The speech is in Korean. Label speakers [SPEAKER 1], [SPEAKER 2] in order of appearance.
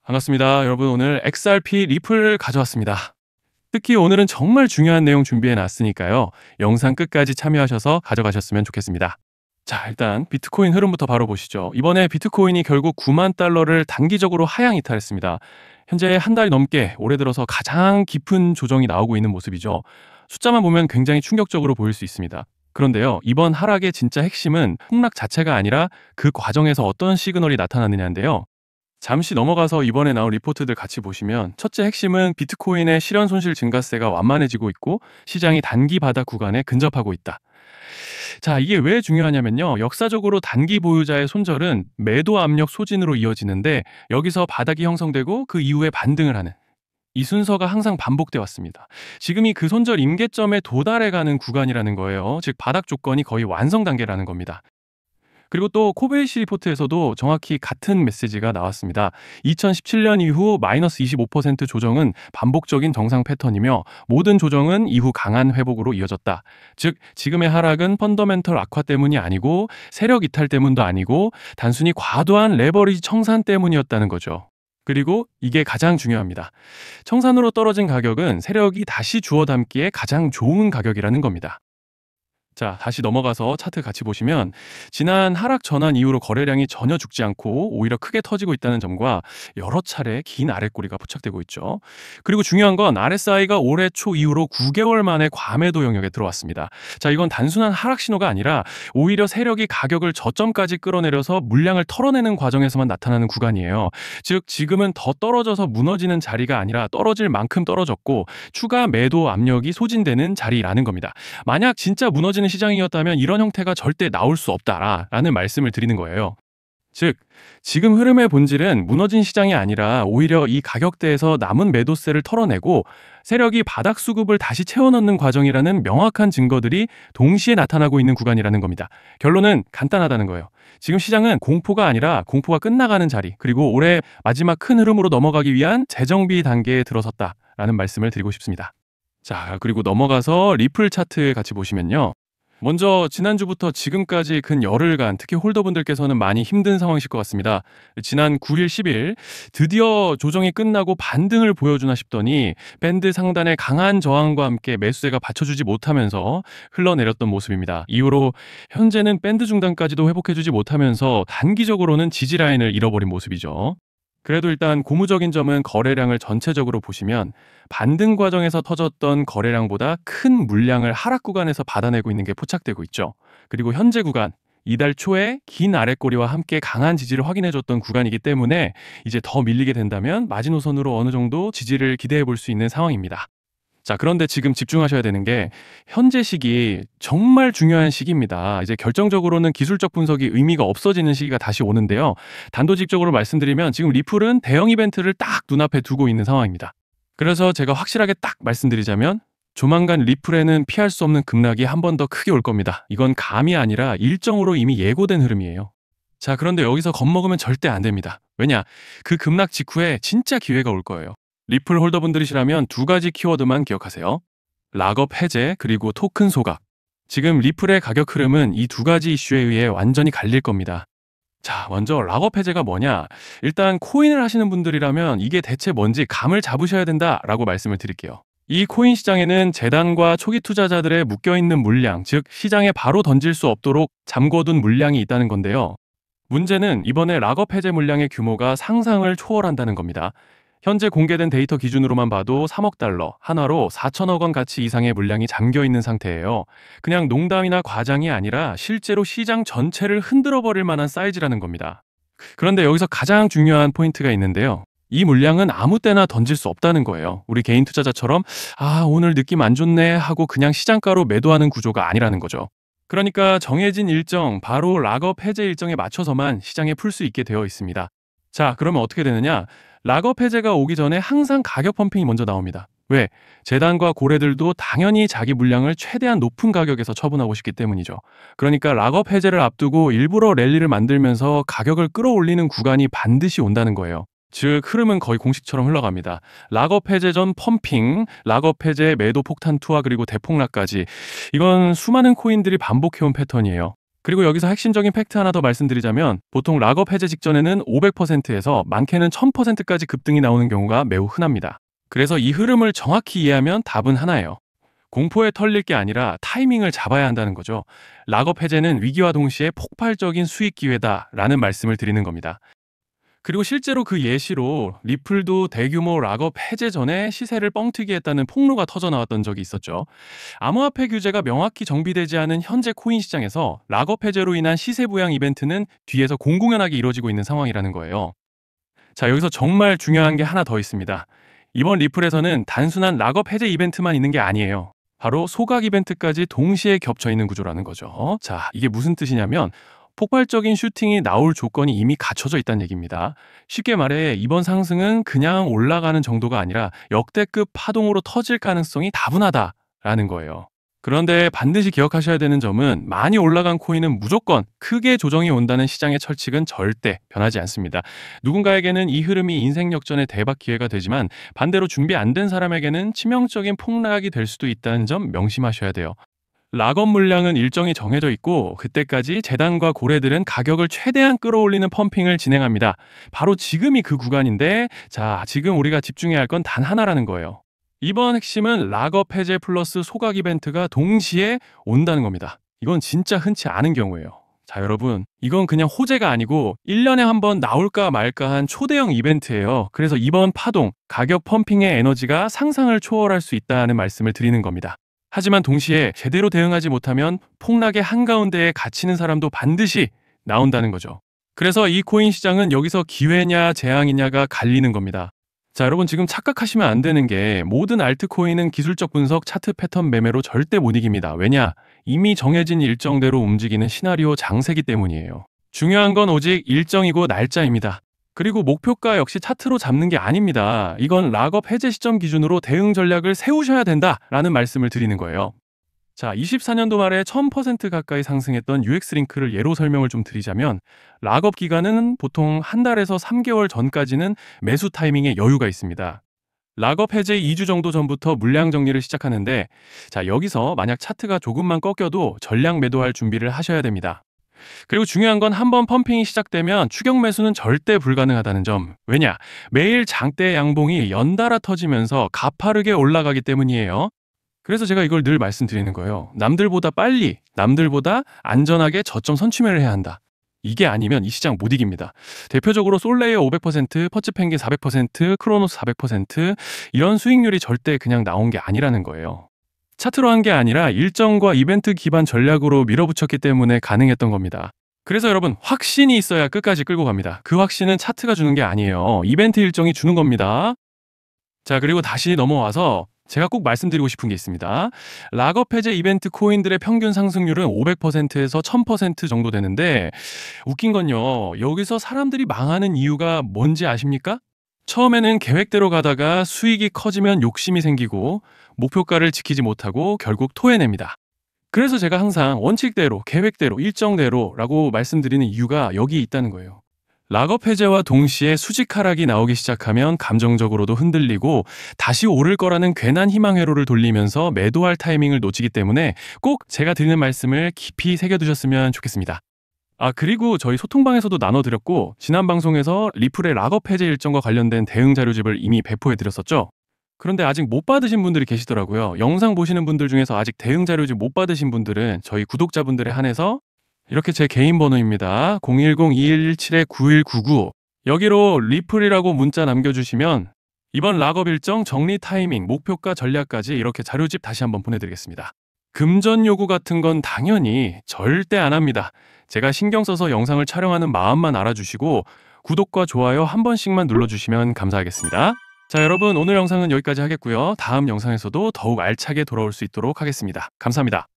[SPEAKER 1] 반갑습니다. 여러분 오늘 XRP 리플 가져왔습니다. 특히 오늘은 정말 중요한 내용 준비해 놨으니까요. 영상 끝까지 참여하셔서 가져가셨으면 좋겠습니다. 자, 일단 비트코인 흐름부터 바로 보시죠. 이번에 비트코인이 결국 9만 달러를 단기적으로 하향 이탈했습니다. 현재 한 달이 넘게 올해 들어서 가장 깊은 조정이 나오고 있는 모습이죠. 숫자만 보면 굉장히 충격적으로 보일 수 있습니다. 그런데요, 이번 하락의 진짜 핵심은 폭락 자체가 아니라 그 과정에서 어떤 시그널이 나타났느냐인데요. 잠시 넘어가서 이번에 나온 리포트들 같이 보시면 첫째 핵심은 비트코인의 실현 손실 증가세가 완만해지고 있고 시장이 단기 바닥 구간에 근접하고 있다. 자, 이게 왜 중요하냐면요. 역사적으로 단기 보유자의 손절은 매도 압력 소진으로 이어지는데 여기서 바닥이 형성되고 그 이후에 반등을 하는 이 순서가 항상 반복돼 왔습니다. 지금이 그 손절 임계점에 도달해가는 구간이라는 거예요. 즉 바닥 조건이 거의 완성 단계라는 겁니다. 그리고 또 코베이시 리포트에서도 정확히 같은 메시지가 나왔습니다. 2017년 이후 마이너스 25% 조정은 반복적인 정상 패턴이며 모든 조정은 이후 강한 회복으로 이어졌다. 즉 지금의 하락은 펀더멘털 악화 때문이 아니고 세력 이탈 때문도 아니고 단순히 과도한 레버리지 청산 때문이었다는 거죠. 그리고 이게 가장 중요합니다. 청산으로 떨어진 가격은 세력이 다시 주워 담기에 가장 좋은 가격이라는 겁니다. 자, 다시 넘어가서 차트 같이 보시면 지난 하락 전환 이후로 거래량이 전혀 죽지 않고 오히려 크게 터지고 있다는 점과 여러 차례 긴 아랫꼬리가 포착되고 있죠. 그리고 중요한 건 RSI가 올해 초 이후로 9개월 만에 과매도 영역에 들어왔습니다. 자, 이건 단순한 하락 신호가 아니라 오히려 세력이 가격을 저점까지 끌어내려서 물량을 털어내는 과정에서만 나타나는 구간이에요. 즉 지금은 더 떨어져서 무너지는 자리가 아니라 떨어질 만큼 떨어졌고 추가 매도 압력이 소진되는 자리라는 겁니다. 만약 진짜 무너지는 시장이었다면 이런 형태가 절대 나올 수 없다라는 말씀을 드리는 거예요. 즉 지금 흐름의 본질은 무너진 시장이 아니라 오히려 이 가격대에서 남은 매도세를 털어내고 세력이 바닥 수급을 다시 채워넣는 과정이라는 명확한 증거들이 동시에 나타나고 있는 구간이라는 겁니다. 결론은 간단하다는 거예요. 지금 시장은 공포가 아니라 공포가 끝나가는 자리, 그리고 올해 마지막 큰 흐름으로 넘어가기 위한 재정비 단계에 들어섰다라는 말씀을 드리고 싶습니다. 자, 그리고 넘어가서 리플 차트 같이 보시면요. 먼저 지난주부터 지금까지 근 열흘간 특히 홀더분들께서는 많이 힘든 상황이실 것 같습니다. 지난 9일, 10일 드디어 조정이 끝나고 반등을 보여주나 싶더니 밴드 상단의 강한 저항과 함께 매수세가 받쳐주지 못하면서 흘러내렸던 모습입니다. 이후로 현재는 밴드 중단까지도 회복해주지 못하면서 단기적으로는 지지 라인을 잃어버린 모습이죠. 그래도 일단 고무적인 점은 거래량을 전체적으로 보시면 반등 과정에서 터졌던 거래량보다 큰 물량을 하락 구간에서 받아내고 있는 게 포착되고 있죠. 그리고 현재 구간, 이달 초에 긴 아랫꼬리와 함께 강한 지지를 확인해줬던 구간이기 때문에 이제 더 밀리게 된다면 마지노선으로 어느 정도 지지를 기대해 볼 수 있는 상황입니다. 자, 그런데 지금 집중하셔야 되는 게 현재 시기 정말 중요한 시기입니다. 이제 결정적으로는 기술적 분석이 의미가 없어지는 시기가 다시 오는데요. 단도직입적으로 말씀드리면 지금 리플은 대형 이벤트를 딱 눈앞에 두고 있는 상황입니다. 그래서 제가 확실하게 딱 말씀드리자면 조만간 리플에는 피할 수 없는 급락이 한 번 더 크게 올 겁니다. 이건 감이 아니라 일정으로 이미 예고된 흐름이에요. 자, 그런데 여기서 겁먹으면 절대 안 됩니다. 왜냐? 그 급락 직후에 진짜 기회가 올 거예요. 리플 홀더분들이시라면 두 가지 키워드만 기억하세요. 락업 해제 그리고 토큰 소각. 지금 리플의 가격 흐름은 이 두 가지 이슈에 의해 완전히 갈릴 겁니다. 자, 먼저 락업 해제가 뭐냐? 일단 코인을 하시는 분들이라면 이게 대체 뭔지 감을 잡으셔야 된다라고 말씀을 드릴게요. 이 코인 시장에는 재단과 초기 투자자들의 묶여있는 물량, 즉 시장에 바로 던질 수 없도록 잠궈둔 물량이 있다는 건데요. 문제는 이번에 락업 해제 물량의 규모가 상상을 초월한다는 겁니다. 현재 공개된 데이터 기준으로만 봐도 3억 달러, 하나로 4천억 원 가치 이상의 물량이 잠겨있는 상태예요. 그냥 농담이나 과장이 아니라 실제로 시장 전체를 흔들어버릴 만한 사이즈라는 겁니다. 그런데 여기서 가장 중요한 포인트가 있는데요. 이 물량은 아무 때나 던질 수 없다는 거예요. 우리 개인 투자자처럼 오늘 느낌 안 좋네 하고 그냥 시장가로 매도하는 구조가 아니라는 거죠. 그러니까 정해진 일정, 바로 락업 해제 일정에 맞춰서만 시장에 풀 수 있게 되어 있습니다. 자, 그러면 어떻게 되느냐? 락업 해제가 오기 전에 항상 가격 펌핑이 먼저 나옵니다. 왜? 재단과 고래들도 당연히 자기 물량을 최대한 높은 가격에서 처분하고 싶기 때문이죠. 그러니까 락업 해제를 앞두고 일부러 랠리를 만들면서 가격을 끌어올리는 구간이 반드시 온다는 거예요. 즉 흐름은 거의 공식처럼 흘러갑니다. 락업 해제 전 펌핑, 락업 해제 매도 폭탄 투하 그리고 대폭락까지 이건 수많은 코인들이 반복해온 패턴이에요. 그리고 여기서 핵심적인 팩트 하나 더 말씀드리자면 보통 락업 해제 직전에는 500%에서 많게는 1000%까지 급등이 나오는 경우가 매우 흔합니다. 그래서 이 흐름을 정확히 이해하면 답은 하나예요. 공포에 털릴 게 아니라 타이밍을 잡아야 한다는 거죠. 락업 해제는 위기와 동시에 폭발적인 수익 기회다라는 말씀을 드리는 겁니다. 그리고 실제로 그 예시로 리플도 대규모 락업 해제 전에 시세를 뻥튀기 했다는 폭로가 터져 나왔던 적이 있었죠. 암호화폐 규제가 명확히 정비되지 않은 현재 코인 시장에서 락업 해제로 인한 시세 부양 이벤트는 뒤에서 공공연하게 이루어지고 있는 상황이라는 거예요. 자, 여기서 정말 중요한 게 하나 더 있습니다. 이번 리플에서는 단순한 락업 해제 이벤트만 있는 게 아니에요. 바로 소각 이벤트까지 동시에 겹쳐 있는 구조라는 거죠. 자, 이게 무슨 뜻이냐면 폭발적인 슈팅이 나올 조건이 이미 갖춰져 있다는 얘기입니다. 쉽게 말해 이번 상승은 그냥 올라가는 정도가 아니라 역대급 파동으로 터질 가능성이 다분하다라는 거예요. 그런데 반드시 기억하셔야 되는 점은 많이 올라간 코인은 무조건 크게 조정이 온다는 시장의 철칙은 절대 변하지 않습니다. 누군가에게는 이 흐름이 인생 역전의 대박 기회가 되지만 반대로 준비 안 된 사람에게는 치명적인 폭락이 될 수도 있다는 점 명심하셔야 돼요. 락업 물량은 일정이 정해져 있고 그때까지 재단과 고래들은 가격을 최대한 끌어올리는 펌핑을 진행합니다. 바로 지금이 그 구간인데 자, 지금 우리가 집중해야 할 건 단 하나라는 거예요. 이번 핵심은 락업 해제 플러스 소각 이벤트가 동시에 온다는 겁니다. 이건 진짜 흔치 않은 경우예요. 자, 여러분, 이건 그냥 호재가 아니고 1년에 한 번 나올까 말까 한 초대형 이벤트예요. 그래서 이번 파동, 가격 펌핑의 에너지가 상상을 초월할 수 있다는 말씀을 드리는 겁니다. 하지만 동시에 제대로 대응하지 못하면 폭락의 한가운데에 갇히는 사람도 반드시 나온다는 거죠. 그래서 이 코인 시장은 여기서 기회냐 재앙이냐가 갈리는 겁니다. 자, 여러분 지금 착각하시면 안 되는 게 모든 알트코인은 기술적 분석, 차트 패턴 매매로 절대 못 이깁니다. 왜냐? 이미 정해진 일정대로 움직이는 시나리오 장세기 때문이에요. 중요한 건 오직 일정이고 날짜입니다. 그리고 목표가 역시 차트로 잡는 게 아닙니다. 이건 락업 해제 시점 기준으로 대응 전략을 세우셔야 된다라는 말씀을 드리는 거예요. 자, 24년도 말에 1000% 가까이 상승했던 UX링크를 예로 설명을 좀 드리자면 락업 기간은 보통 한 달에서 3개월 전까지는 매수 타이밍에 여유가 있습니다. 락업 해제 2주 정도 전부터 물량 정리를 시작하는데 자, 여기서 만약 차트가 조금만 꺾여도 전량 매도할 준비를 하셔야 됩니다. 그리고 중요한 건 한번 펌핑이 시작되면 추격 매수는 절대 불가능하다는 점. 왜냐? 매일 장대 양봉이 연달아 터지면서 가파르게 올라가기 때문이에요. 그래서 제가 이걸 늘 말씀드리는 거예요. 남들보다 빨리, 남들보다 안전하게 저점 선취매를 해야 한다. 이게 아니면 이 시장 못 이깁니다. 대표적으로 솔레이어 500%, 퍼츠펭귄 400%, 크로노스 400% 이런 수익률이 절대 그냥 나온 게 아니라는 거예요. 차트로 한 게 아니라 일정과 이벤트 기반 전략으로 밀어붙였기 때문에 가능했던 겁니다. 그래서 여러분 확신이 있어야 끝까지 끌고 갑니다. 그 확신은 차트가 주는 게 아니에요. 이벤트 일정이 주는 겁니다. 자, 그리고 다시 넘어와서 제가 꼭 말씀드리고 싶은 게 있습니다. 락업 해제 이벤트 코인들의 평균 상승률은 500%에서 1000% 정도 되는데 웃긴 건요. 여기서 사람들이 망하는 이유가 뭔지 아십니까? 처음에는 계획대로 가다가 수익이 커지면 욕심이 생기고 목표가를 지키지 못하고 결국 토해냅니다. 그래서 제가 항상 원칙대로, 계획대로, 일정대로라고 말씀드리는 이유가 여기 있다는 거예요. 락업 해제와 동시에 수직 하락이 나오기 시작하면 감정적으로도 흔들리고 다시 오를 거라는 괜한 희망 회로를 돌리면서 매도할 타이밍을 놓치기 때문에 꼭 제가 드리는 말씀을 깊이 새겨두셨으면 좋겠습니다. 아, 그리고 저희 소통방에서도 나눠드렸고 지난 방송에서 리플의 락업 해제 일정과 관련된 대응 자료집을 이미 배포해드렸었죠. 그런데 아직 못 받으신 분들이 계시더라고요. 영상 보시는 분들 중에서 아직 대응 자료집 못 받으신 분들은 저희 구독자분들에 한해서 이렇게 제 개인 번호입니다. 010-2117-9199 여기로 리플이라고 문자 남겨주시면 이번 락업 일정 정리 타이밍, 목표가 전략까지 이렇게 자료집 다시 한번 보내드리겠습니다. 금전 요구 같은 건 당연히 절대 안 합니다. 제가 신경 써서 영상을 촬영하는 마음만 알아주시고 구독과 좋아요 한 번씩만 눌러주시면 감사하겠습니다. 자, 여러분 오늘 영상은 여기까지 하겠고요. 다음 영상에서도 더욱 알차게 돌아올 수 있도록 하겠습니다. 감사합니다.